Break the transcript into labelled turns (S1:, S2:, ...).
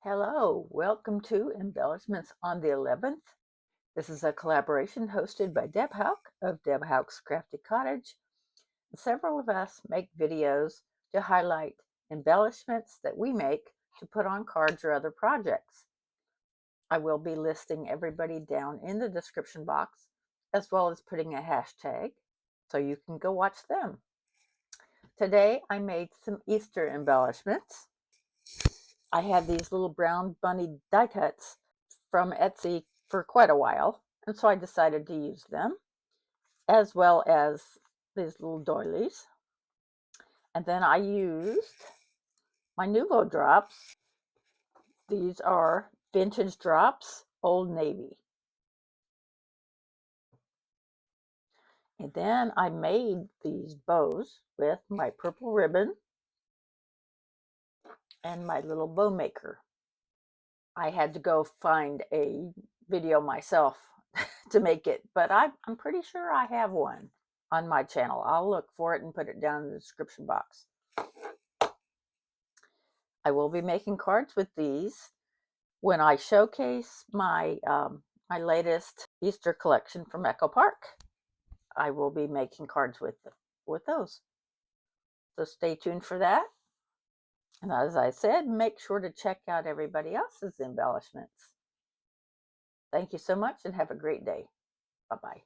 S1: Hello, welcome to Embellishments on the 11th. This is a collaboration hosted by Deb Hauk of Deb Hauk's Crafty Cottage. Several of us make videos to highlight embellishments that we make to put on cards or other projects. I will be listing everybody down in the description box, as well as putting a hashtag so you can go watch them. Today I made some Easter embellishments. I had these little brown bunny die cuts from Etsy for quite a while, and so I decided to use them, as well as these little doilies. And then I used my Nuvo drops. These are vintage drops, Old Navy. And then I made these bows with my purple ribbon and my little bow maker. I had to go find a video myself to make it, but I'm pretty sure I have one on my channel. I'll look for it and put it down in the description box. I will be making cards with these when I showcase my my latest Easter collection from Echo Park. I will be making cards with those. So stay tuned for that. And as I said, make sure to check out everybody else's embellishments. Thank you so much and have a great day. Bye-bye.